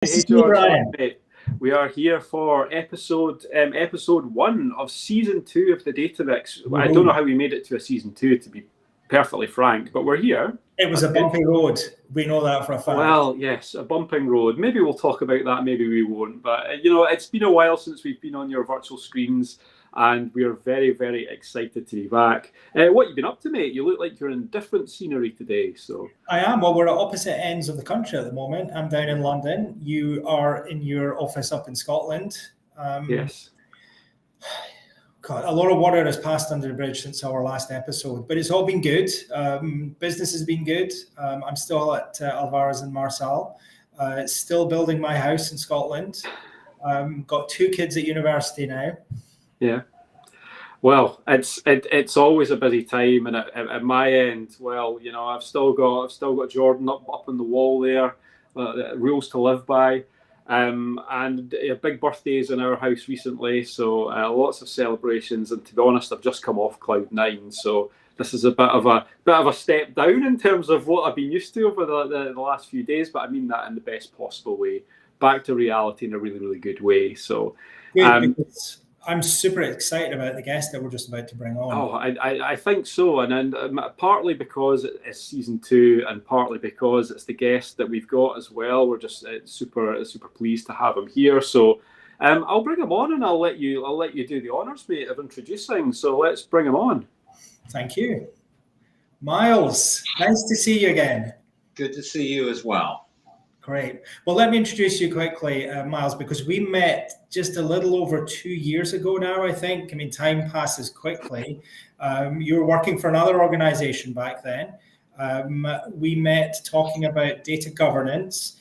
This Hey is me, George, how are Brian. you, mate? We are here for episode one of season two of the Data Mix. I don't know Woohoo. how we made it to a season two, to be perfectly frank, but we're here. It was That's a good. bumpy road. We know that for a fact. Well, yes, a bumping road. Maybe we'll talk about that. Maybe we won't. But it's been a while since we've been on your virtual screens, and we're very, very excited to be back. What you been up to, mate? You look like you're in different scenery today. So I am. Well, we're at opposite ends of the country at the moment. I'm down in London. You are in your office up in Scotland. yes, God, a lot of water has passed under the bridge since our last episode, but it's all been good. Business has been good. I'm still at Alvarez and Marsal, still building my house in Scotland. Got two kids at university now. yeah. Well, it's always a busy time, and at my end, well, I've still got Jordan up on the wall there, rules to live by, and big birthdays in our house recently, so lots of celebrations. And to be honest, I've just come off cloud 9, so this is a bit of a step down in terms of what I've been used to over the last few days, but I mean that in the best possible way. Back to reality in a really, really good way. So. Good, Um, because I'm super excited about the guest that we're just about to bring on. Oh, I think so, and partly because it's season two, and partly because it's the guest that we've got as well. We're just super pleased to have him here. So, I'll bring him on, and I'll let you do the honors, mate, of introducing. So let's bring him on. Thank you. Myles, nice to see you again. Good to see you as well. Great. Well, let me introduce you quickly, Myles, because we met just a little over 2 years ago now, I think. I mean, time passes quickly. You were working for another organization back then. We met talking about data governance.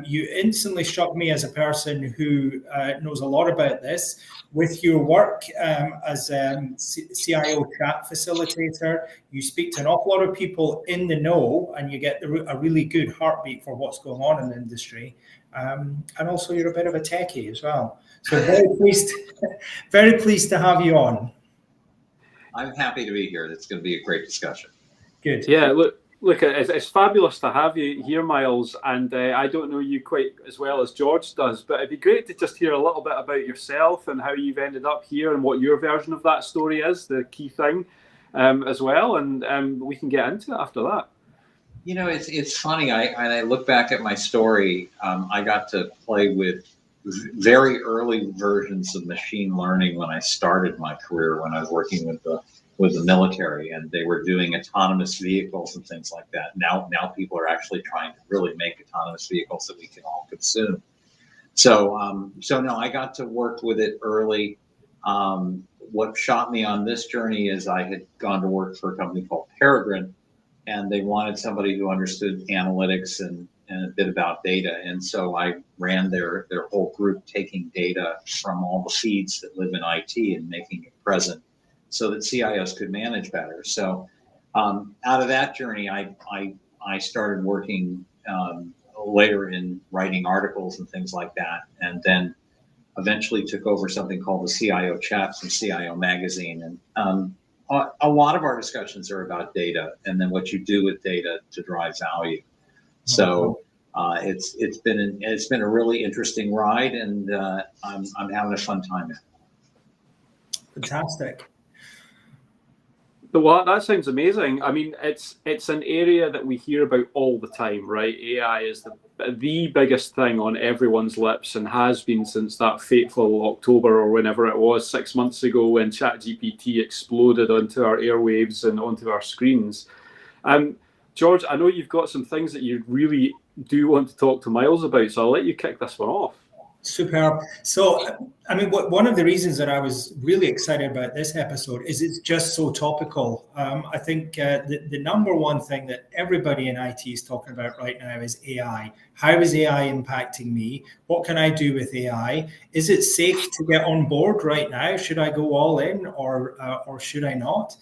You instantly struck me as a person who knows a lot about this. With your work as CIO chat facilitator, you speak to an awful lot of people in the know, and you get a really good heartbeat for what's going on in the industry. And also, you're a bit of a techie as well. So very pleased to have you on. I'm happy to be here. It's going to be a great discussion. Good. Yeah, look, it's fabulous to have you here, Myles. And I don't know you quite as well as George does, but it'd be great to just hear a little bit about yourself and how you've ended up here and what your version of that story is, the key thing, as well. And we can get into it after that. You know, it's funny. I look back at my story. I got to play with very early versions of machine learning when I started my career, when I was working with the military, and they were doing autonomous vehicles and things like that. Now people are actually trying to really make autonomous vehicles that we can all consume. So no, I got to work with it early. What shot me on this journey is I had gone to work for a company called Peregrine, and they wanted somebody who understood analytics and a bit about data. And so I ran their whole group, taking data from all the feeds that live in IT and making it present so that CIOs could manage better. So out of that journey, I started working later in writing articles and things like that, and then eventually took over something called the CIO Chat from CIO Magazine. And a lot of our discussions are about data and then what you do with data to drive value. So it's been a really interesting ride, and I'm having a fun time in it. Fantastic. Well, that sounds amazing. I mean, it's an area that we hear about all the time, right? AI is the biggest thing on everyone's lips, and has been since that fateful October or whenever it was 6 months ago when ChatGPT exploded onto our airwaves and onto our screens. George, I know you've got some things that you really do want to talk to Myles about, so I'll let you kick this one off. Superb. So, I mean, one of the reasons that I was really excited about this episode is it's just so topical. I think the number one thing that everybody in IT is talking about right now is AI. How is AI impacting me? What can I do with AI? Is it safe to get on board right now? Should I go all in, or should I not?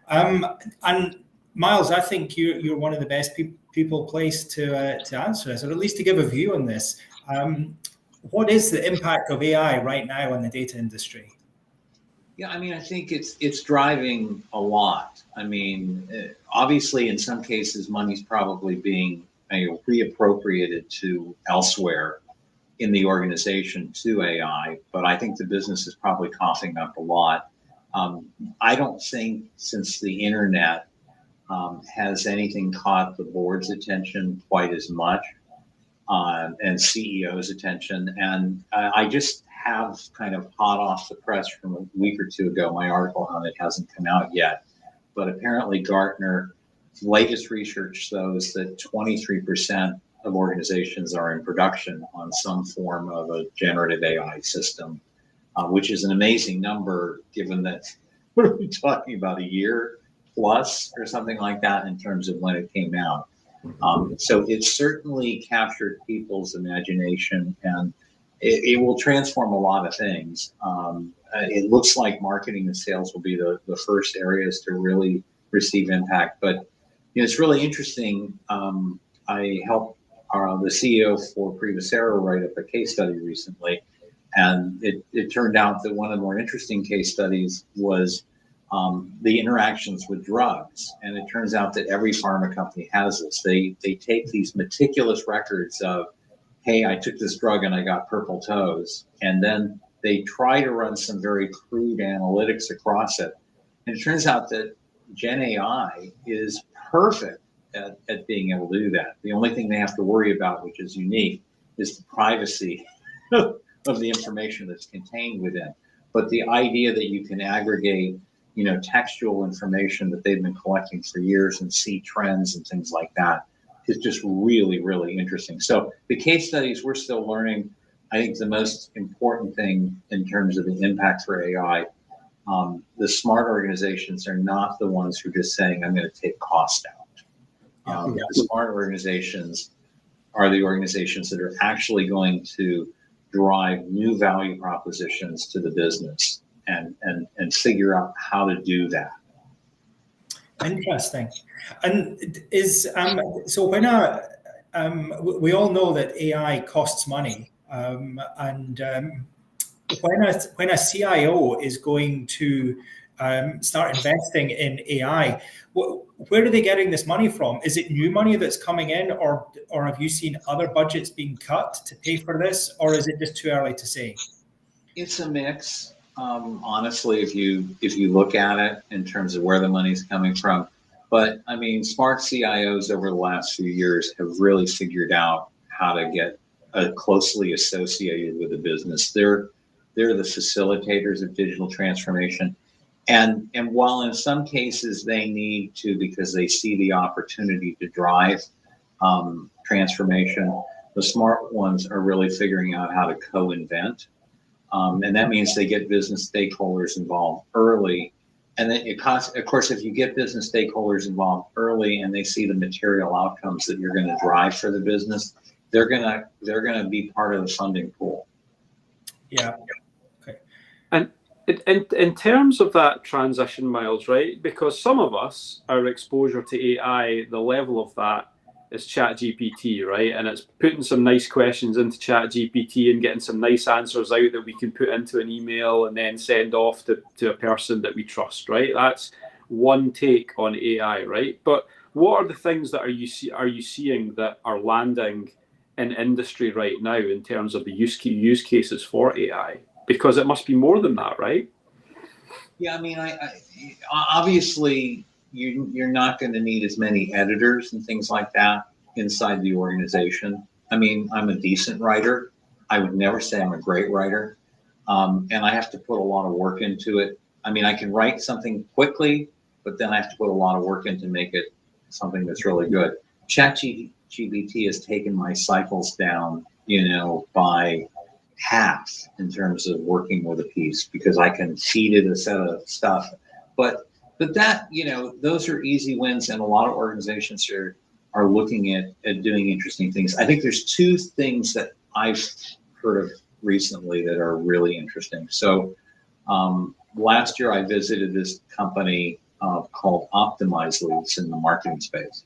And Myles, I think you're one of the best people placed to answer this, or at least to give a view on this. What is the impact of AI right now on the data industry? Yeah, I mean, I think it's driving a lot. I mean, obviously, in some cases, money's probably being reappropriated to elsewhere. in the organization to AI, but I think the business is probably coughing up a lot. I don't think since the internet has anything caught the board's attention quite as much, and CEO's attention. And I just have kind of hot off the press from a week or two ago, my article on it hasn't come out yet, but apparently Gartner's latest research shows that 23% of organizations are in production on some form of a generative AI system, which is an amazing number given that what are we talking about, a year plus or something like that in terms of when it came out. So it certainly captured people's imagination, and it will transform a lot of things. It looks like marketing and sales will be the first areas to really receive impact. But it's really interesting. I helped the CEO for Privacera write up a case study recently, and it turned out that one of the more interesting case studies was the interactions with drugs. And it turns out that every pharma company has this. They take these meticulous records of, hey, I took this drug and I got purple toes. And then they try to run some very crude analytics across it. And it turns out that Gen AI is perfect at being able to do that. The only thing they have to worry about, which is unique, is the privacy of the information that's contained within. But the idea that you can aggregate textual information that they've been collecting for years and see trends and things like that is just really, really interesting. So the case studies, we're still learning. I think the most important thing in terms of the impact for AI, the smart organizations are not the ones who are just saying, I'm going to take cost out. The smart organizations are the organizations that are actually going to drive new value propositions to the business and figure out how to do that. Interesting. And so when we all know that AI costs money, and when a CIO is going to start investing in AI, where are they getting this money from? Is it new money that's coming in, or have you seen other budgets being cut to pay for this, or is it just too early to say? It's a mix. Honestly, if you look at it in terms of where the money's coming from, but I mean, smart CIOs over the last few years have really figured out how to get closely associated with the business. They're the facilitators of digital transformation, and while in some cases they need to because they see the opportunity to drive transformation, the smart ones are really figuring out how to co-invent. And that means they get business stakeholders involved early. And then of course, if you get business stakeholders involved early and they see the material outcomes that you're going to drive for the business, they're gonna be part of the funding pool. Yeah. Okay. And in terms of that transition, Myles, right? Because some of us, our exposure to AI, the level of that is ChatGPT, right? And it's putting some nice questions into ChatGPT and getting some nice answers out that we can put into an email and then send off to a person that we trust, right? That's one take on AI, right? But what are the things that are you seeing that are landing in industry right now in terms of the use cases for AI? Because it must be more than that, right? Yeah, I mean, I obviously you're not going to need as many editors and things like that inside the organization. I mean, I'm a decent writer. I would never say I'm a great writer. And I have to put a lot of work into it. I mean, I can write something quickly, but then I have to put a lot of work in to make it something that's really good. ChatGPT has taken my cycles down, by half in terms of working with a piece because I can feed it a set of stuff. But that, those are easy wins, and a lot of organizations are looking at doing interesting things. I think there's two things that I've heard of recently that are really interesting. So last year I visited this company called Optimize Leads in the marketing space.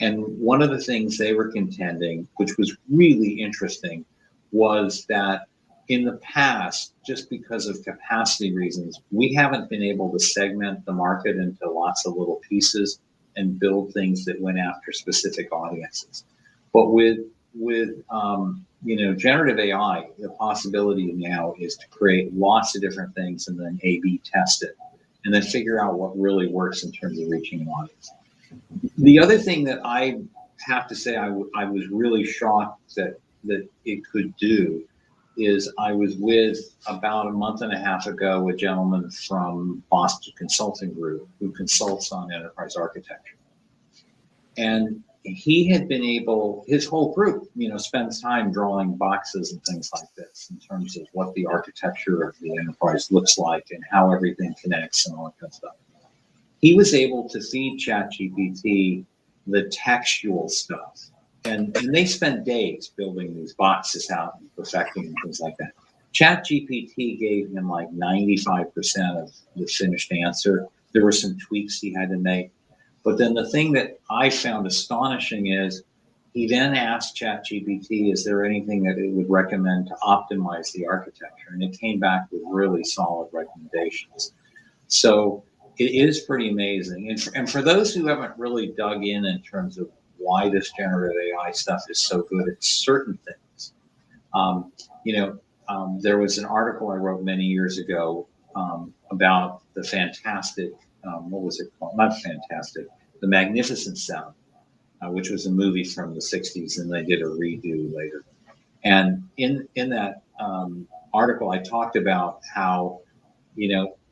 And one of the things they were contending, which was really interesting, was that in the past, just because of capacity reasons, we haven't been able to segment the market into lots of little pieces and build things that went after specific audiences. But with generative AI, the possibility now is to create lots of different things and then A/B test it, and then figure out what really works in terms of reaching an audience. The other thing that I have to say I was really shocked that it could do is I was with, about a month and a half ago, a gentleman from Boston Consulting Group who consults on enterprise architecture. And he had been able, his whole group, spends time drawing boxes and things like this in terms of what the architecture of the enterprise looks like and how everything connects and all that kind of stuff. He was able to feed ChatGPT the textual stuff. And they spent days building these boxes out and perfecting and things like that. ChatGPT gave him like 95% of the finished answer. There were some tweaks he had to make. But then the thing that I found astonishing is he then asked ChatGPT, is there anything that it would recommend to optimize the architecture? And it came back with really solid recommendations. So it is pretty amazing. And for those who haven't really dug in terms of why this generative AI stuff is so good at certain things. There was an article I wrote many years ago about the fantastic, what was it called? Not fantastic, The Magnificent Seven, which was a movie from the 60s, and they did a redo later. And in that article, I talked about how,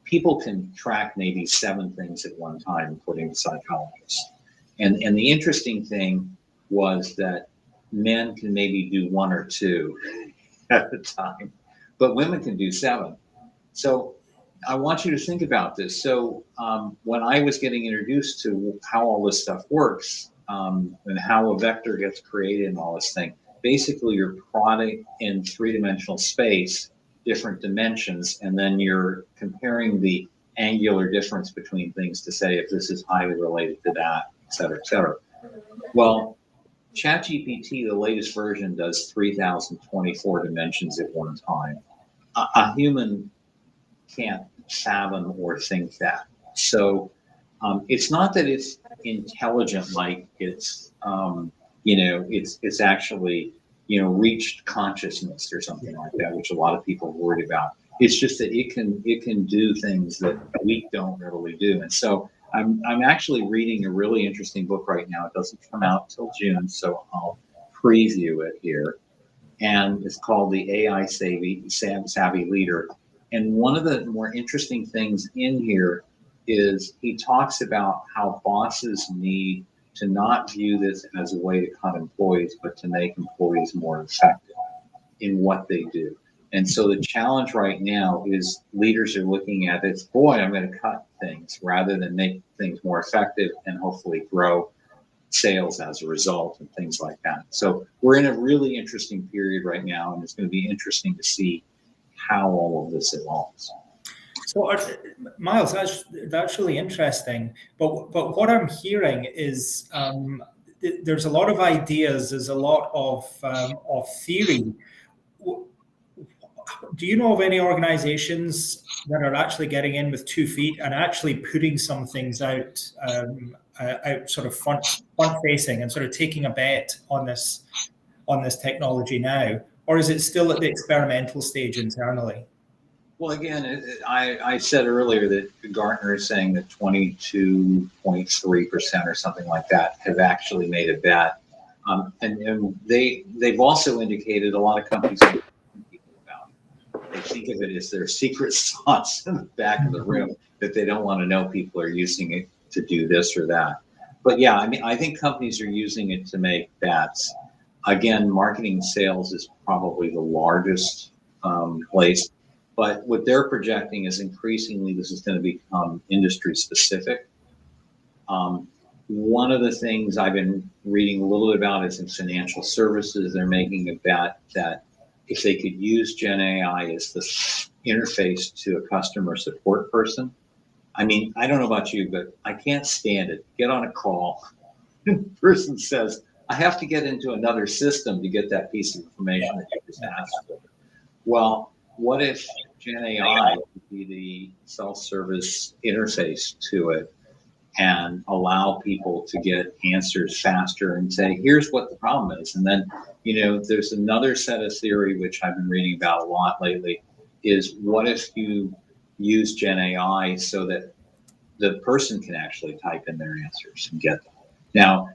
people can track maybe 7 things at one time, according to psychologists. And the interesting thing was that men can maybe do 1 or 2 at a time, but women can do 7. So I want you to think about this. So when I was getting introduced to how all this stuff works and how a vector gets created and all this thing, basically you're plotting in 3-dimensional space, different dimensions, and then you're comparing the angular difference between things to say if this is highly related to that, et cetera, et cetera. Well, ChatGPT, the latest version, does 3,024 dimensions at one time. A human can't fathom or think that. So it's not that it's intelligent, like it's actually reached consciousness or something like that, which a lot of people are worried about. It's just that it can do things that we don't really do. And so I'm actually reading a really interesting book right now. It doesn't come out till June, so I'll preview it here. And it's called The AI Savvy Leader. And one of the more interesting things in here is he talks about how bosses need to not view this as a way to cut employees, but to make employees more effective in what they do. And so the challenge right now is leaders are looking at it, boy, I'm going to cut things rather than make things more effective and hopefully grow sales as a result and things like that. So we're in a really interesting period right now, and it's going to be interesting to see how all of this evolves. So, Myles, that's really interesting. But what I'm hearing is there's a lot of ideas, there's a lot of theory. Do you know of any organizations that are actually getting in with 2 feet and actually putting some things out sort of front facing and sort of taking a bet on this technology now, or is it still at the experimental stage internally? Well, again, I said earlier that Gartner is saying that 22.3% or something like that have actually made a bet, and they've also indicated a lot of companies are talking to people about it. They think of it as their secret sauce in the back of the room that they don't want to know people are using it to do this or that. But yeah, I think companies are using it to make bets. Again, marketing sales is probably the largest place. But what they're projecting is increasingly this is going to become industry specific. One of the things I've been reading a little bit about is in financial services, they're making a bet that if they could use Gen AI as the interface to a customer support person. I mean, I don't know about you, but I can't stand it. Get on a call. The person says, I have to get into another system to get that piece of information that you just asked for. Well, what if Gen AI would be the self-service interface to it? and allow people to get answers faster and say, here's what the problem is. And then, there's another set of theory, which I've been reading about a lot lately, is what if you use Gen AI so that the person can actually type in their answers and get them. Now,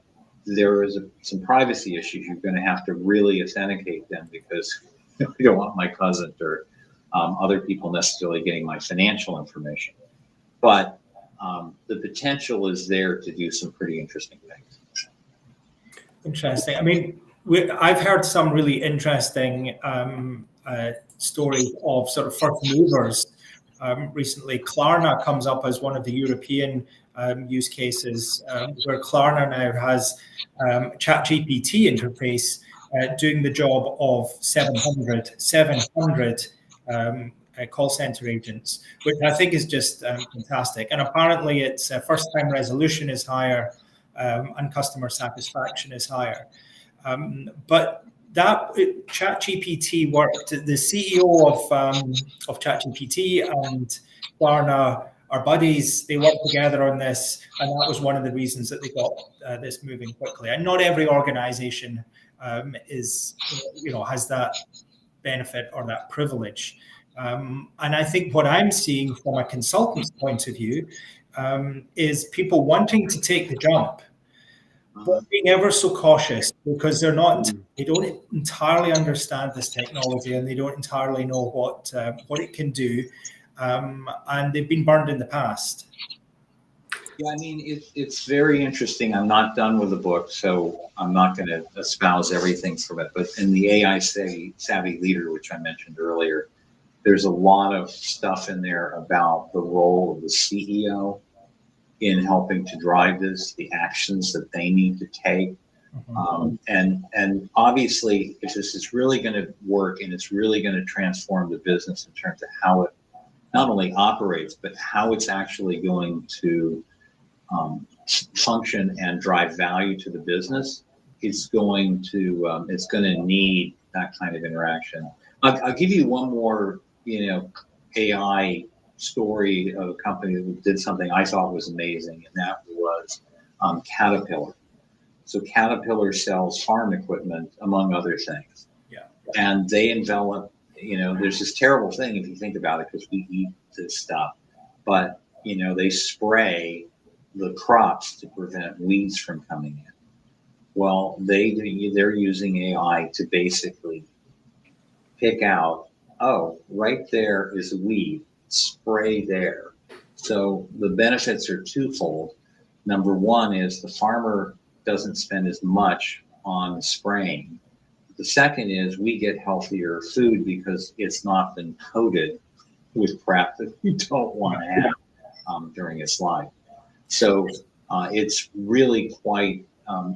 there is some privacy issues. You're going to have to really authenticate them because I don't want my cousin or other people necessarily getting my financial information. But the potential is there to do some pretty interesting things. Interesting. I mean, I've heard some really interesting stories of sort of first movers. Recently, Klarna comes up as one of the European use cases where Klarna now has ChatGPT interface doing the job of 700 call center agents, which I think is just fantastic. And apparently its first-time resolution is higher and customer satisfaction is higher. But that ChatGPT worked. The CEO of ChatGPT and Klarna are buddies. They work together on this, and that was one of the reasons that they got this moving quickly. And not every organization has that benefit or that privilege. And I think what I'm seeing from a consultant's point of view is people wanting to take the jump, but being ever so cautious because they don't entirely understand this technology and they don't entirely know what it can do, and they've been burned in the past. Yeah, I mean, it's very interesting. I'm not done with the book, so I'm not going to espouse everything from it. But in the AI Savvy Leader, which I mentioned earlier, there's a lot of stuff in there about the role of the CEO in helping to drive this, the actions that they need to take. And obviously, if this is really going to work and it's really going to transform the business in terms of how it not only operates, but how it's actually going to function and drive value to the business, it's going to need that kind of interaction. I'll give you one more, AI story of a company that did something I thought was amazing, and that was Caterpillar. So Caterpillar sells farm equipment, among other things. Yeah. And they envelop, there's this terrible thing if you think about it, because we eat this stuff, but, they spray the crops to prevent weeds from coming in. Well, they're using AI to basically pick out, oh, right there is a weed, spray there. So the benefits are twofold. Number one is the farmer doesn't spend as much on spraying. The second is we get healthier food because it's not been coated with crap that we don't want to have during its life. So it's really quite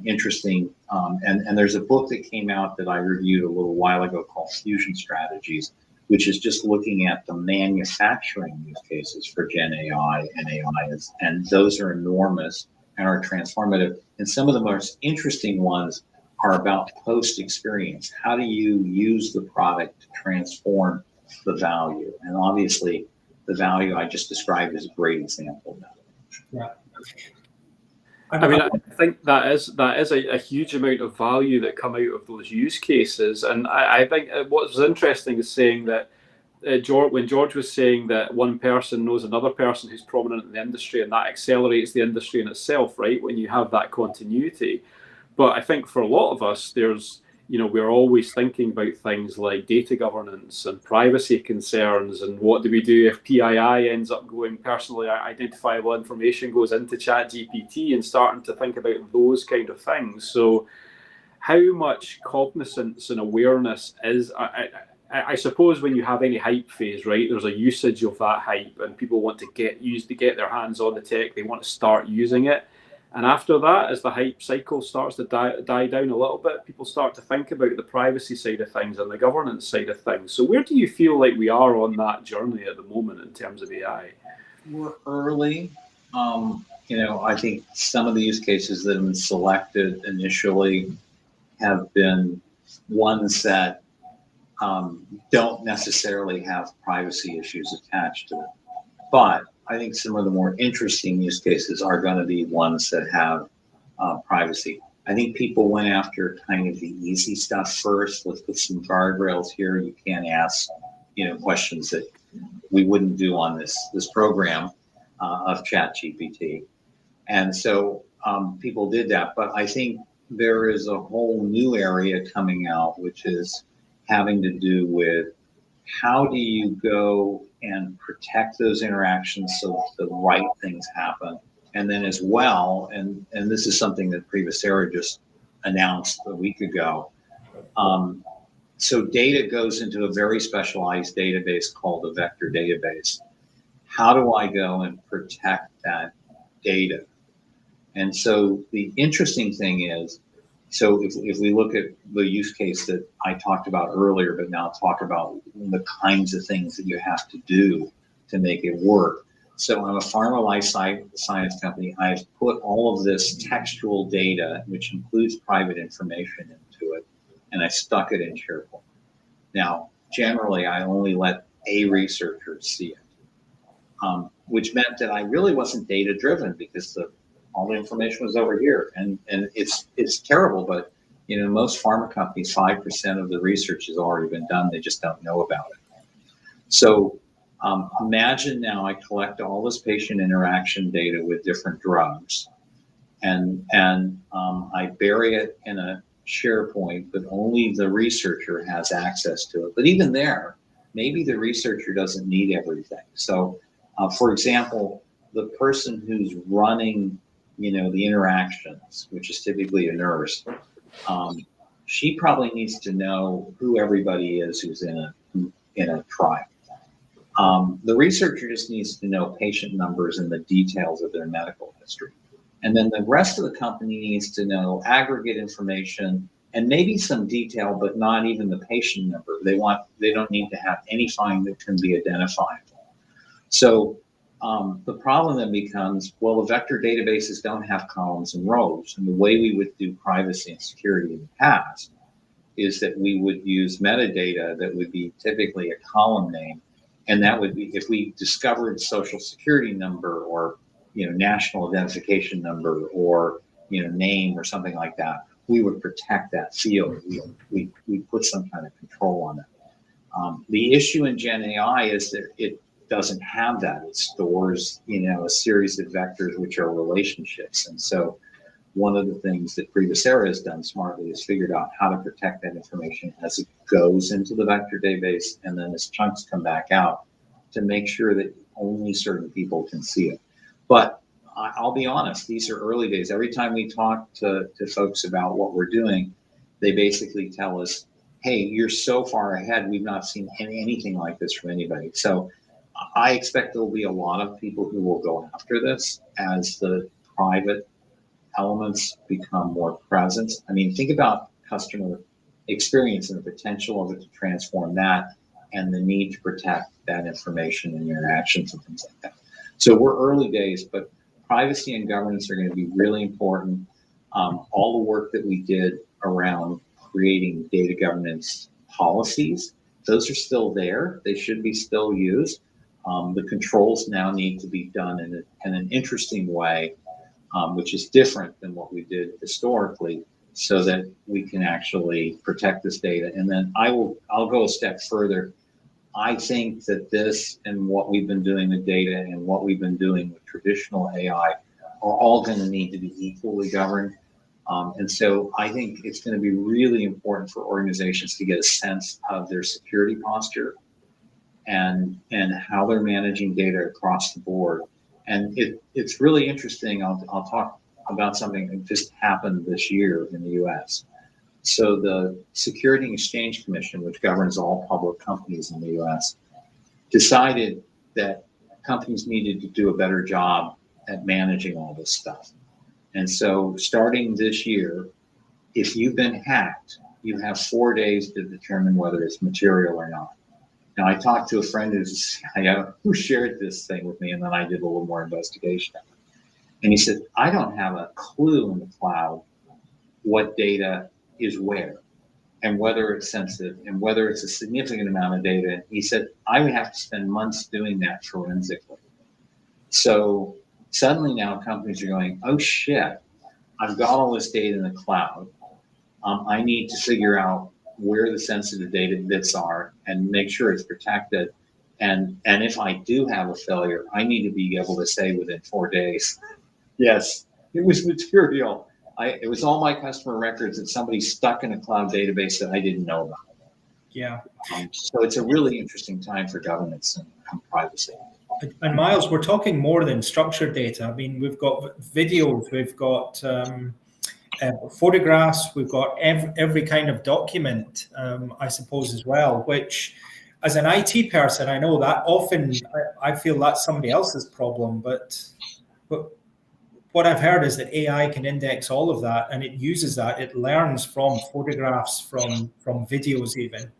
interesting. And there's a book that came out that I reviewed a little while ago called Fusion Strategies, which is just looking at the manufacturing use cases for Gen AI and AI. And those are enormous and are transformative. And some of the most interesting ones are about post-experience. How do you use the product to transform the value? And obviously, the value I just described is a great example of that. Yeah. I mean, I think that is a huge amount of value that come out of those use cases. And I think what was interesting is saying that when George was saying that one person knows another person who's prominent in the industry, and that accelerates the industry in itself, right? When you have that continuity. But I think for a lot of us, we're always thinking about things like data governance and privacy concerns, and what do we do if PII ends up going, personally identifiable information goes into ChatGPT, and starting to think about those kind of things. So how much cognizance and awareness is, I suppose when you have any hype phase, right, there's a usage of that hype and people want to get their hands on the tech, they want to start using it. And after that, as the hype cycle starts to die down a little bit, people start to think about the privacy side of things and the governance side of things. So where do you feel like we are on that journey at the moment in terms of AI? We're early. I think some of the use cases that have been selected initially have been ones that don't necessarily have privacy issues attached to it. But I think some of the more interesting use cases are going to be ones that have privacy. I think people went after kind of the easy stuff first. Let's put some guardrails here. You can't ask, questions that we wouldn't do on this program of ChatGPT. And so people did that. But I think there is a whole new area coming out, which is having to do with how do you go and protect those interactions so the right things happen. And then as well, and this is something that Privacera just announced a week ago. So data goes into a very specialized database called a vector database. How do I go and protect that data? And so the interesting thing is, so if we look at the use case that I talked about earlier, but now talk about the kinds of things that you have to do to make it work. So I'm a pharma life science company. I've put all of this textual data, which includes private information, into it, and I stuck it in SharePoint. Now, generally, I only let a researcher see it, which meant that I really wasn't data driven because all the information was over here, and it's terrible. But most pharma companies, 5% of the research has already been done. They just don't know about it. So imagine now I collect all this patient interaction data with different drugs, and I bury it in a SharePoint, but only the researcher has access to it. But even there, maybe the researcher doesn't need everything. So, for example, the person who's running the interactions, which is typically a nurse, she probably needs to know who everybody is who's in a trial. The researcher just needs to know patient numbers and the details of their medical history. And then the rest of the company needs to know aggregate information and maybe some detail, but not even the patient number. They don't need to have anything that can be identifiable. So the problem then becomes, well, the vector databases don't have columns and rows. And the way we would do privacy and security in the past is that we would use metadata that would be typically a column name. And that would be, if we discovered social security number or national identification number or name or something like that, we would protect that field. We put some kind of control on it. The issue in Gen AI is that it doesn't have that. It stores a series of vectors which are relationships. And so one of the things that Privacera has done smartly is figured out how to protect that information as it goes into the vector database, and then as chunks come back out to make sure that only certain people can see it. But I'll be honest, these are early days. Every time we talk to folks about what we're doing, they basically tell us, hey, you're so far ahead, we've not seen anything like this from anybody. So I expect there'll be a lot of people who will go after this as the private elements become more present. I mean, think about customer experience and the potential of it to transform that and the need to protect that information and interactions and things like that. So we're early days, but privacy and governance are going to be really important. All the work that we did around creating data governance policies, those are still there. They should be still used. The controls now need to be done in an interesting way, which is different than what we did historically, so that we can actually protect this data. And then I'll go a step further. I think that this and what we've been doing with data and what we've been doing with traditional AI are all going to need to be equally governed. And so I think it's going to be really important for organizations to get a sense of their security posture and how they're managing data across the board. And it's really interesting. I'll talk about something that just happened this year in the US. So the Security and Exchange Commission, which governs all public companies in the US, decided that companies needed to do a better job at managing all this stuff. And so starting this year, if you've been hacked, you have 4 days to determine whether it's material or not. Now, I talked to a friend who shared this thing with me, and then I did a little more investigation. And he said, I don't have a clue in the cloud what data is where and whether it's sensitive and whether it's a significant amount of data. He said, I would have to spend months doing that forensically. So suddenly now companies are going, oh shit, I've got all this data in the cloud. I need to figure out where the sensitive data bits are and make sure it's protected. And if I do have a failure, I need to be able to say within 4 days, yes, it was material. It was all my customer records that somebody stuck in a cloud database that I didn't know about. Yeah. So it's a really interesting time for governance and privacy. And Myles, we're talking more than structured data. I mean, we've got videos, we've got photographs, we've got every kind of document, I suppose, as well, which as an IT person, I know that often I feel that's somebody else's problem, but what I've heard is that AI can index all of that, and it uses that. It learns from photographs, from videos even.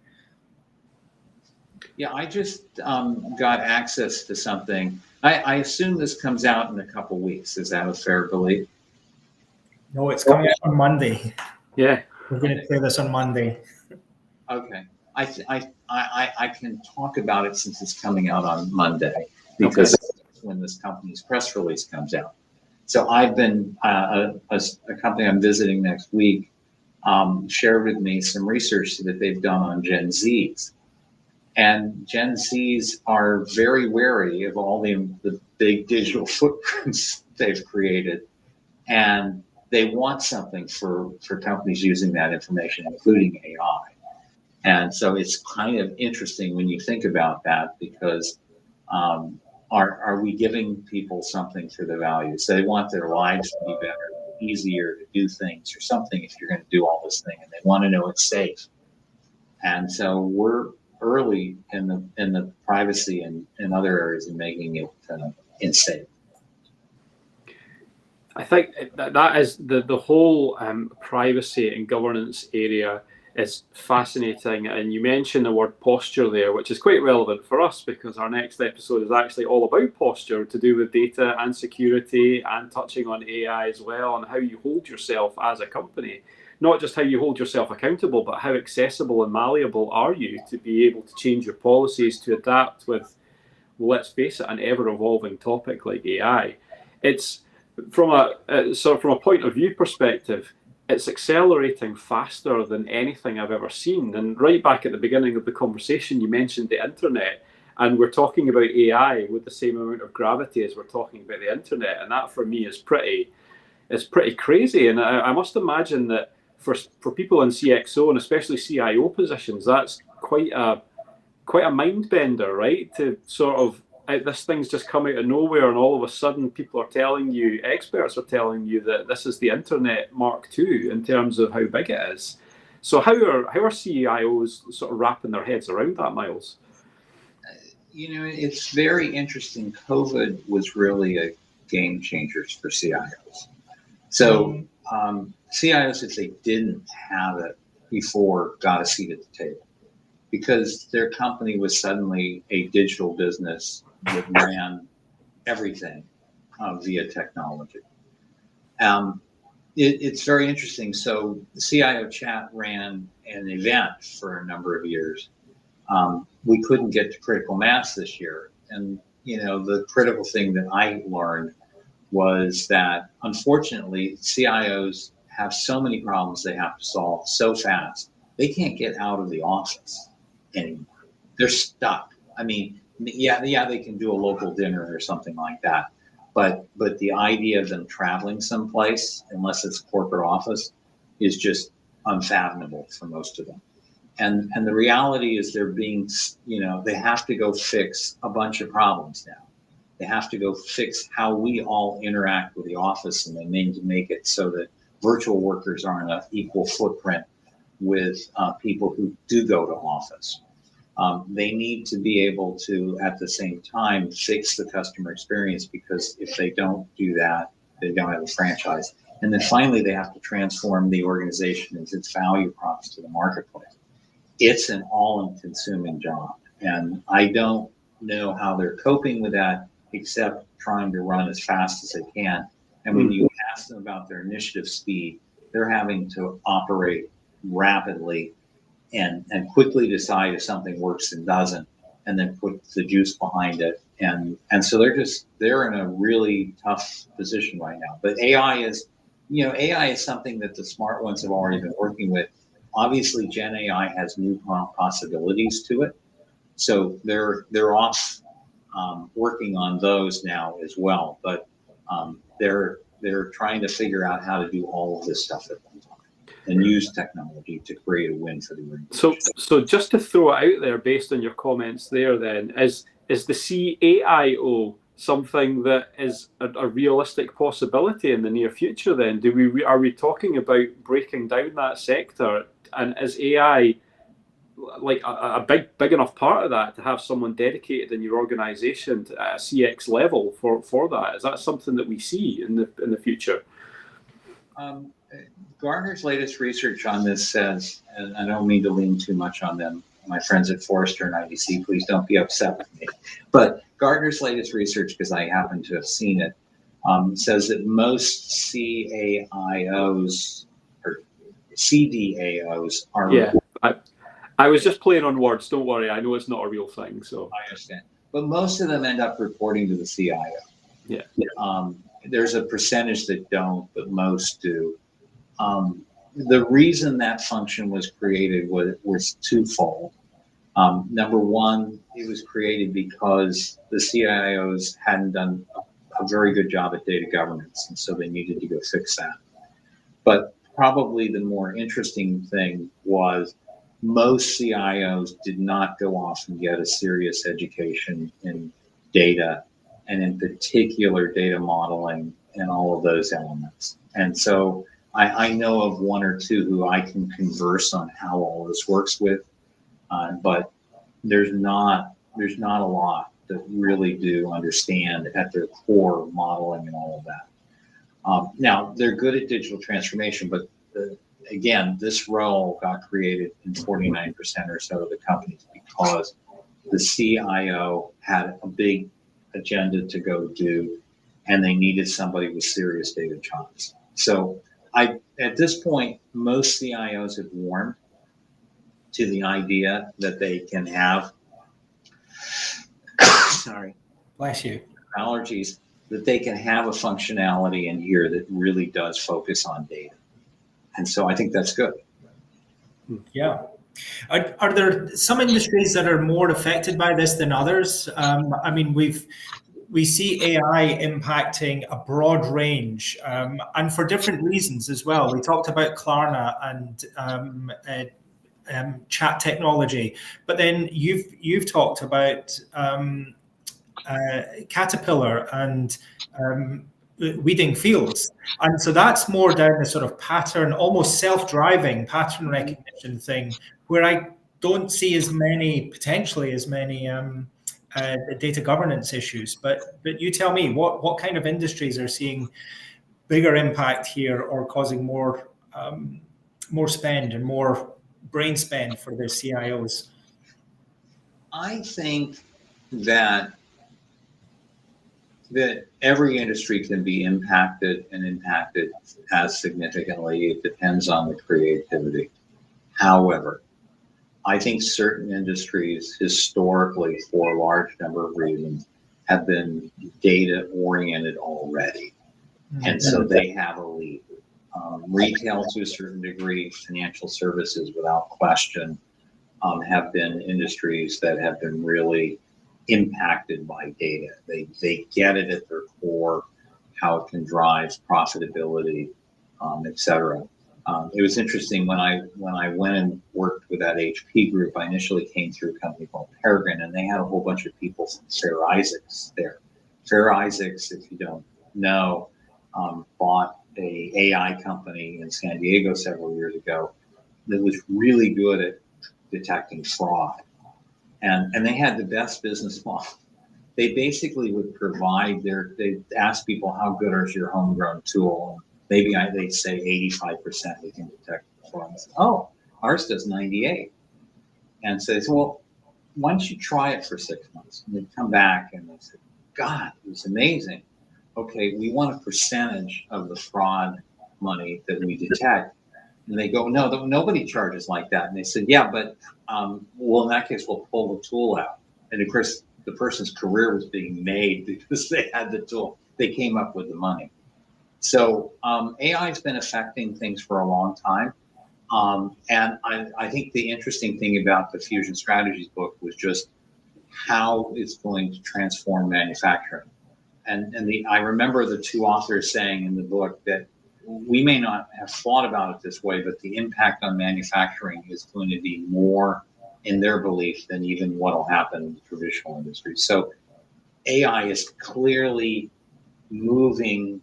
Yeah, I just got access to something. I assume this comes out in a couple weeks. Is that a fair belief? No, it's coming out on Monday. Yeah. We're going to play this on Monday. Okay. I can talk about it since it's coming out on Monday, because that's when this company's press release comes out. So I've been, a company I'm visiting next week shared with me some research that they've done on Gen Zs. And Gen Zs are very wary of all the big digital footprints they've created. And they want something for companies using that information, including AI. And so it's kind of interesting when you think about that, because are we giving people something for the value? So they want their lives to be better, easier to do things or something if you're going to do all this thing, and they want to know it's safe. And so we're early in the privacy and other areas in making it safe. I think that is the whole privacy and governance area is fascinating. And you mentioned the word posture there, which is quite relevant for us, because our next episode is actually all about posture, to do with data and security, and touching on AI as well, and how you hold yourself as a company. Not just how you hold yourself accountable, but how accessible and malleable are you to be able to change your policies to adapt with, let's face it, an ever-evolving topic like AI. It's from a point of view perspective, it's accelerating faster than anything I've ever seen. And right back at the beginning of the conversation, you mentioned the internet, and we're talking about AI with the same amount of gravity as we're talking about the internet. And that for me is pretty crazy. And I must imagine that for people in CXO and especially CIO positions, that's quite a mind bender, right? To sort of, this thing's just come out of nowhere, and all of a sudden people are telling you, experts are telling you, that this is the internet Mark II in terms of how big it is. So how are CIOs sort of wrapping their heads around that, Myles? You know, it's very interesting. COVID was really a game changer for CIOs. So CIOs, if they didn't have it before, got a seat at the table, because their company was suddenly a digital business that ran everything via technology. It's very interesting. So the CIO Chat ran an event for a number of years. We couldn't get to critical mass this year. And, you know, the critical thing that I learned was that, unfortunately, CIOs have so many problems they have to solve so fast, they can't get out of the office anymore. They're stuck. I mean, yeah, they can do a local dinner or something like that, but the idea of them traveling someplace, unless it's a corporate office, is just unfathomable for most of them. And the reality is they're being, you know, they have to go fix a bunch of problems now. They have to go fix how we all interact with the office, and they need to make it so that virtual workers are on an equal footprint with people who do go to office. They need to be able to, at the same time, fix the customer experience, because if they don't do that, they don't have a franchise. And then finally, they have to transform the organization and its value props to the marketplace. It's an all-consuming job, and I don't know how they're coping with that, except trying to run as fast as they can. And when you ask them about their initiative speed, they're having to operate rapidly and quickly decide if something works and doesn't, and then put the juice behind it And so they're in a really tough position right now. But AI is something that the smart ones have already been working with. Obviously, Gen AI has new possibilities to it, so they're off working on those now as well. But they're trying to figure out how to do all of this stuff at one time and use technology to create a win for the organization. So just to throw it out there, based on your comments there, then is the CAIO something that is a realistic possibility in the near future? Then are we talking about breaking down that sector, and is AI like a big enough part of that to have someone dedicated in your organization at a CX level for that? Is that something that we see in the future? Gartner's latest research on this says, and I don't mean to lean too much on them, my friends at Forrester and IDC, please don't be upset with me. But Gartner's latest research, because I happen to have seen it, says that most CAIOs or CDAOs are. Yeah, I was just playing on words. Don't worry, I know it's not a real thing. So I understand, but most of them end up reporting to the CIO. Yeah. There's a percentage that don't, but most do. The reason that function was created was twofold. Number one, it was created because the CIOs hadn't done a very good job at data governance, and so they needed to go fix that. But probably the more interesting thing was most CIOs did not go off and get a serious education in data, and in particular data modeling and all of those elements. And so I know of one or two who I can converse on how all this works with, but there's not a lot that really do understand at their core modeling and all of that. Now, they're good at digital transformation, but again, this role got created in 49% or so of the companies because the CIO had a big agenda to go do, and they needed somebody with serious data chops. So at this point, most CIOs have warmed to the idea that they can have, sorry, bless you, allergies, that they can have a functionality in here that really does focus on data. And so I think that's good. Yeah. Are there some industries that are more affected by this than others? I mean, we see AI impacting a broad range, and for different reasons as well. We talked about Klarna and chat technology, but then you've talked about Caterpillar and weeding fields, and so that's more down the sort of pattern, almost self-driving pattern recognition thing, where I don't see potentially as many data governance issues. But you tell me, what kind of industries are seeing bigger impact here or causing more spend and more brain spend for their CIOs? I think that every industry can be impacted as significantly. It depends on the creativity. However, I think certain industries historically, for a large number of reasons, have been data oriented already. And so they have a lead. Retail to a certain degree, financial services without question, have been industries that have been really impacted by data. They get it at their core, how it can drive profitability, et cetera. It was interesting when I went and worked with that HP group. I initially came through a company called Peregrine, and they had a whole bunch of people from Fair Isaacs there. Fair Isaacs, if you don't know, bought a AI company in San Diego several years ago that was really good at detecting fraud, and they had the best business model. They basically would provide they'd ask people, how good is your homegrown tool? Maybe they'd say 85% we can detect fraud. Oh, ours does 98. And says, well, why don't you try it for 6 months? And they'd come back and they said, God, it was amazing. Okay, we want a percentage of the fraud money that we detect. And they go, no, nobody charges like that. And they said, yeah, but well, in that case, we'll pull the tool out. And of course, The person's career was being made because they had the tool. They came up with the money. So AI has been affecting things for a long time. And I think the interesting thing about the Fusion Strategies book was just how it's going to transform manufacturing. And I remember the two authors saying in the book that we may not have thought about it this way, but the impact on manufacturing is going to be more in their belief than even what will happen in the traditional industry. So AI is clearly moving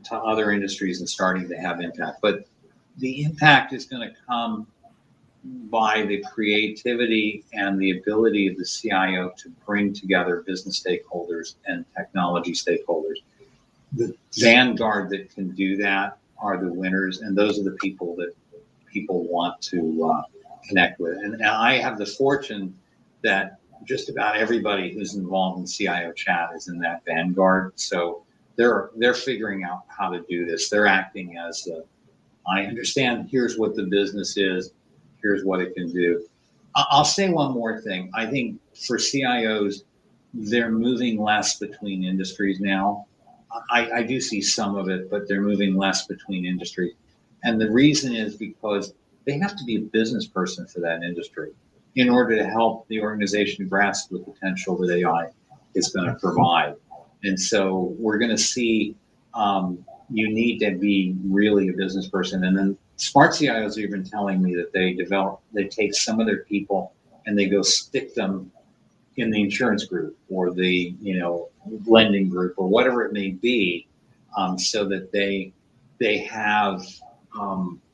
to other industries and starting to have impact. But the impact is going to come by the creativity and the ability of the CIO to bring together business stakeholders and technology stakeholders. The vanguard that can do that are the winners, and those are the people that people want to connect with. And I have the fortune that just about everybody who's involved in CIO chat is in that vanguard. So they're figuring out how to do this. They're acting as I understand, here's what the business is, here's what it can do. I'll say one more thing. I think for CIOs, they're moving less between industries now. I do see some of it, but they're moving less between industries. And the reason is because they have to be a business person for that industry in order to help the organization grasp the potential that AI is going to provide. And so we're going to see you need to be really a business person. And then smart CIOs have been telling me that they take some of their people and they go stick them in the insurance group or the lending group or whatever it may be, so that they have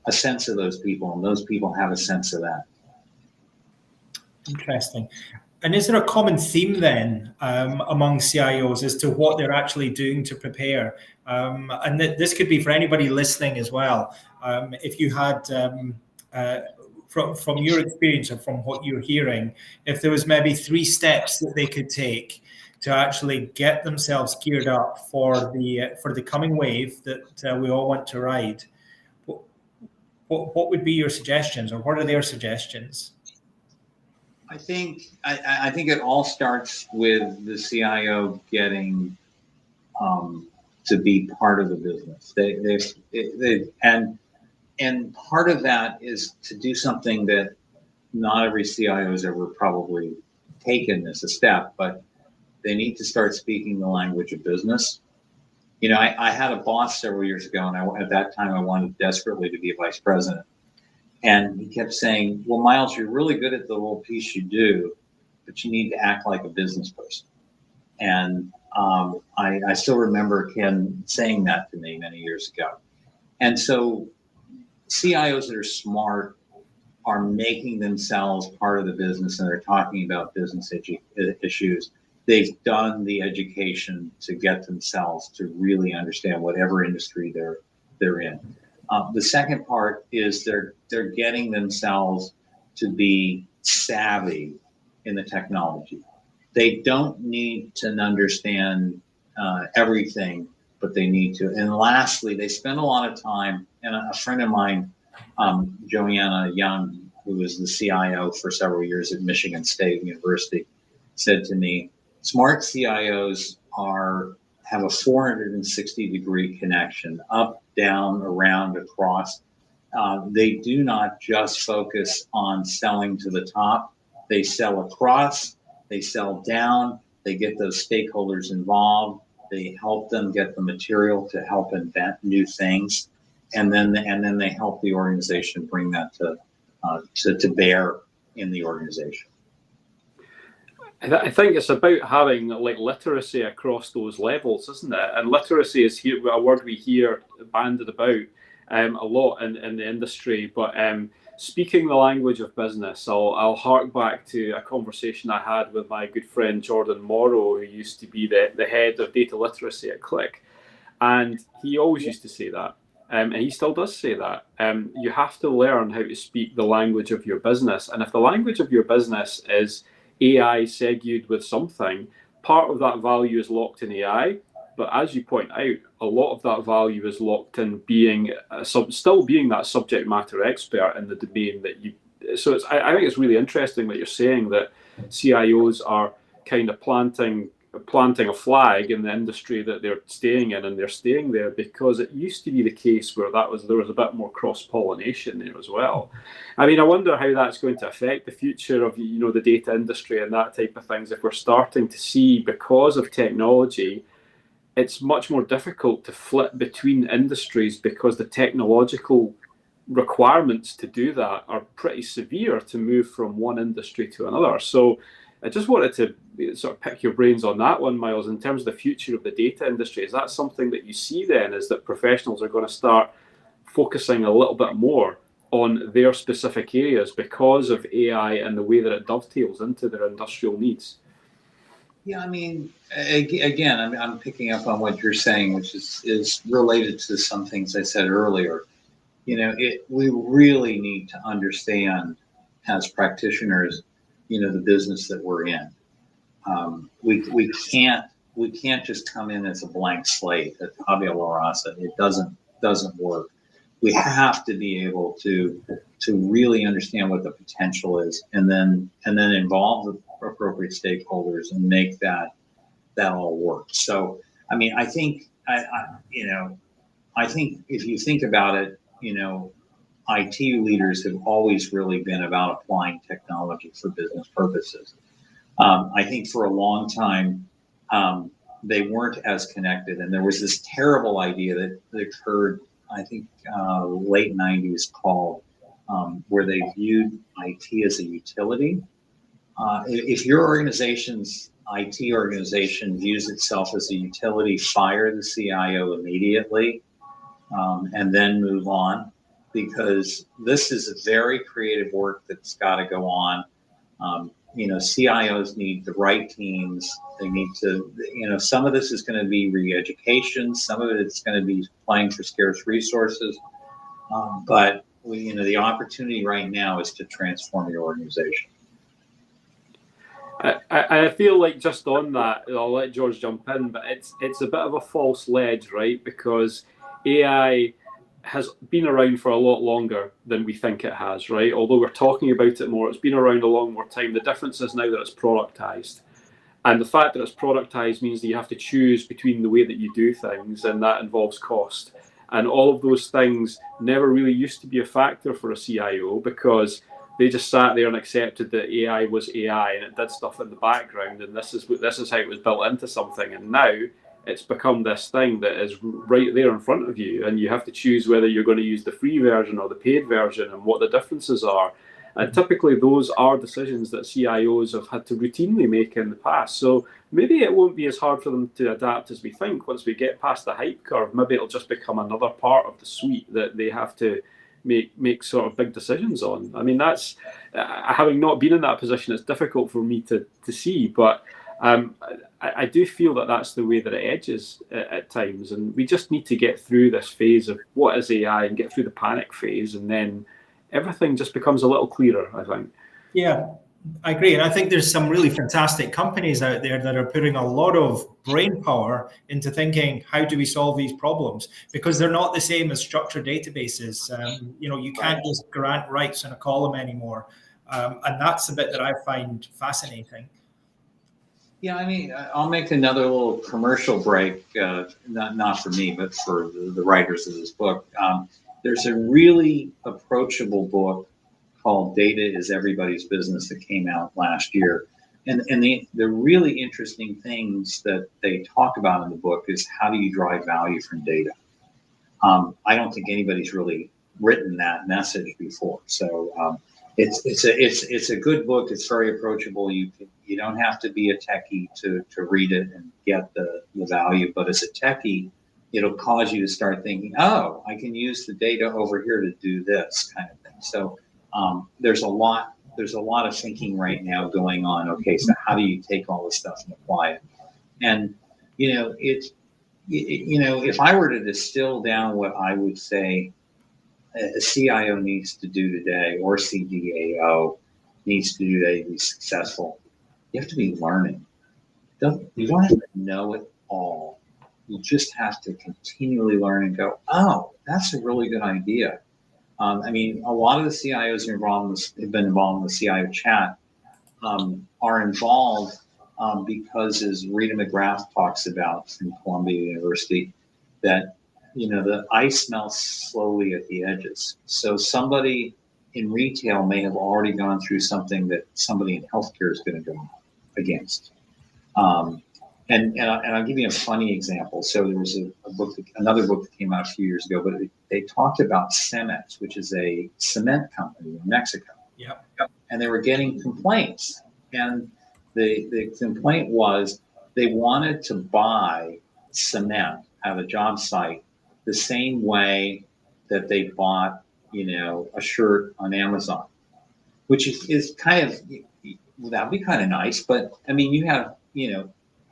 a sense of those people, and those people have a sense of that. Interesting. And is there a common theme then among CIOs as to what they're actually doing to prepare? And this could be for anybody listening as well. If you had, from your experience or from what you're hearing, if there was maybe 3 steps that they could take to actually get themselves geared up for the coming wave that we all want to ride, what would be your suggestions, or what are their suggestions? I think it all starts with the CIO getting to be part of the business. And part of that is to do something that not every CIO has ever probably taken as a step, but they need to start speaking the language of business. I had a boss several years ago, and at that time I wanted desperately to be a vice president. And he kept saying, well, Myles, you're really good at the little piece you do, but you need to act like a business person. And I still remember Ken saying that to me many years ago. And so CIOs that are smart are making themselves part of the business, and they're talking about business issues. They've done the education to get themselves to really understand whatever industry they're in. The second part is they're getting themselves to be savvy in the technology. They don't need to understand everything, but they need to. And lastly, they spend a lot of time, and a friend of mine, Joanna Young, who was the CIO for several years at Michigan State University, said to me, smart CIOs have a 460-degree connection, up, down, around, across. They do not just focus on selling to the top. They sell across, they sell down, they get those stakeholders involved, they help them get the material to help invent new things, and then they help the organization bring that to bear in the organization. I think it's about having literacy across those levels, isn't it? And literacy is a word we hear bandied about a lot in the industry. But speaking the language of business, I'll hark back to a conversation I had with my good friend Jordan Morrow, who used to be the head of data literacy at Click. And he always used to say that. And he still does say that. You have to learn how to speak the language of your business. And if the language of your business is AI segued with something, part of that value is locked in AI. But as you point out, a lot of that value is locked in being still being that subject matter expert in the domain that you. So I think it's really interesting that you're saying that CIOs are kind of planting a flag in the industry that they're staying in, and they're staying there because it used to be the case where there was a bit more cross-pollination there as well. I mean, I wonder how that's going to affect the future of, you know, the data industry and that type of things, if we're starting to see, because of technology, it's much more difficult to flip between industries because the technological requirements to do that are pretty severe to move from one industry to another. So I just wanted to sort of pick your brains on that one, Myles, in terms of the future of the data industry. Is that something that you see then, is that professionals are going to start focusing a little bit more on their specific areas because of AI and the way that it dovetails into their industrial needs? Yeah, I mean, again, I'm picking up on what you're saying, which is related to some things I said earlier. You know, we really need to understand as practitioners, you know, the business that we're in. We can't just come in as a blank slate at Tabula Rasa. It doesn't work. We have to be able to really understand what the potential is, and then involve the appropriate stakeholders and make that all work. So, I mean, I think I think if you think about it, you know, IT leaders have always really been about applying technology for business purposes. I think for a long time, they weren't as connected, and there was this terrible idea that occurred, I think, late 90s, called where they viewed IT as a utility. If your organization's IT organization views itself as a utility, fire the CIO immediately, and then move on, because this is a very creative work that's got to go on. You know, CIOs need the right teams. They need to, you know, some of this is going to be re-education. Some of it's going to be playing for scarce resources. But you know, the opportunity right now is to transform your organization. I feel like, just on that, I'll let George jump in, but it's a bit of a false ledge, right? Because AI has been around for a lot longer than we think it has, right? Although we're talking about it more, it's been around a long more time. The difference is now that it's productized. And the fact that it's productized means that you have to choose between the way that you do things, and that involves cost. And all of those things never really used to be a factor for a CIO, because they just sat there and accepted that AI was AI and it did stuff in the background, and this is how it was built into something. And now it's become this thing that is right there in front of you, and you have to choose whether you're going to use the free version or the paid version and what the differences are. And typically those are decisions that CIOs have had to routinely make in the past. So maybe it won't be as hard for them to adapt as we think. Once we get past the hype curve, maybe it'll just become another part of the suite that they have to make sort of big decisions on. I mean, that's, having not been in that position, it's difficult for me to see, but I do feel that that's the way that it edges at times, and we just need to get through this phase of what is AI and get through the panic phase, and then everything just becomes a little clearer, I think. Yeah, I agree. And I think there's some really fantastic companies out there that are putting a lot of brain power into thinking, how do we solve these problems? Because they're not the same as structured databases. You know, you can't just grant rights in a column anymore. And that's the bit that I find fascinating. Yeah, I mean, I'll make another little commercial break, not for me, but for the writers of this book. There's a really approachable book called Data is Everybody's Business that came out last year. And the really interesting things that they talk about in the book is, how do you drive value from data? I don't think anybody's really written that message before. So it's a good book. It's very approachable. You don't have to be a techie to read it and get the value, but as a techie, it'll cause you to start thinking, oh, I can use the data over here to do this kind of thing. So there's a lot of thinking right now going on. Okay, so how do you take all this stuff and apply it? And if I were to distill down what I would say a CIO needs to do today, or CDAO needs to do today to be successful, you have to be learning. You don't have to know it all. You just have to continually learn and go, oh, that's a really good idea. I mean, a lot of the CIOs have been involved in the CIO chat, are involved because, as Rita McGrath talks about from Columbia University, that the ice melts slowly at the edges. So somebody in retail may have already gone through something that somebody in healthcare is going to go against. And I'll give you a funny example. So there was another book that came out a few years ago, but they talked about Cemex, which is a cement company in Mexico. Yep. And they were getting complaints. And the complaint was they wanted to buy cement at a job site the same way that they bought, a shirt on Amazon, which is kind of, that'd be kind of nice. But I mean, you have,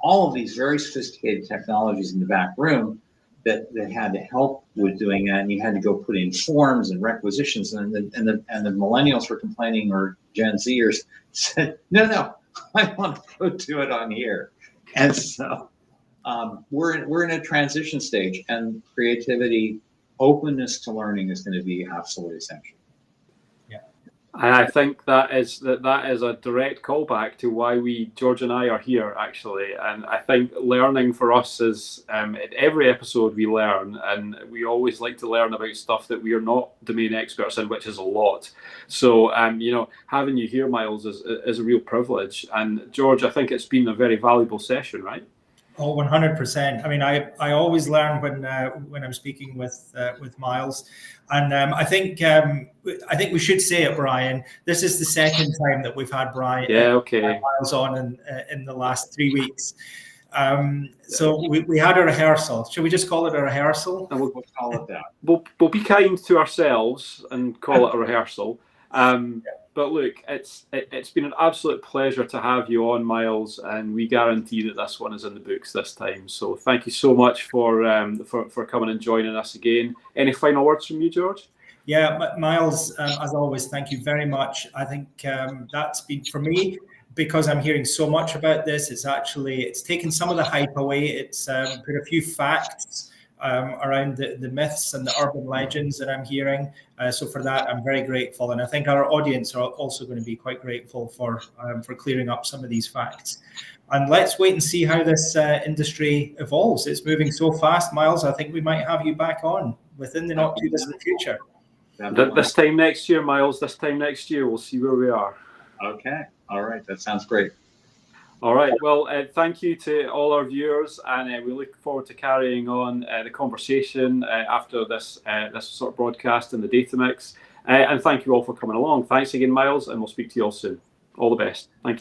all of these very sophisticated technologies in the back room that had to help with doing that, and you had to go put in forms and requisitions, and the millennials were complaining, or Gen Zers said, no, I want to go do it on here. And so we're in a transition stage, and creativity, openness to learning is going to be absolutely essential. And I think that is a direct callback to why George and I are here, actually. And I think learning for us is, at every episode we learn, and we always like to learn about stuff that we are not domain experts in, which is a lot. So, having you here, Myles, is a real privilege. And George, I think it's been a very valuable session, right? Oh, 100%. I mean, I always learn when I'm speaking with Myles, and I think we should say it, Brian. This is the second time that we've had Myles on in the last 3 weeks. So we had a rehearsal. Should we just call it a rehearsal? And we'll call it that. We'll be kind to ourselves and call it a rehearsal. But look, it's been an absolute pleasure to have you on, Myles, and we guarantee that this one is in the books this time. So thank you so much for coming and joining us again. Any final words from you, George? Yeah, Myles, as always, thank you very much. I think that's been, for me, because I'm hearing so much about this, it's taken some of the hype away. It's put a few facts around the myths and the urban legends that I'm hearing. So for that, I'm very grateful. And I think our audience are also going to be quite grateful for clearing up some of these facts. And let's wait and see how this industry evolves. It's moving so fast, Myles. I think we might have you back on within the not too distant future. This time next year, Myles, we'll see where we are. Okay. All right. That sounds great. All right. Well, thank you to all our viewers, and we look forward to carrying on the conversation after this sort of broadcast in the data mix. And thank you all for coming along. Thanks again, Myles, and we'll speak to you all soon. All the best. Thank you.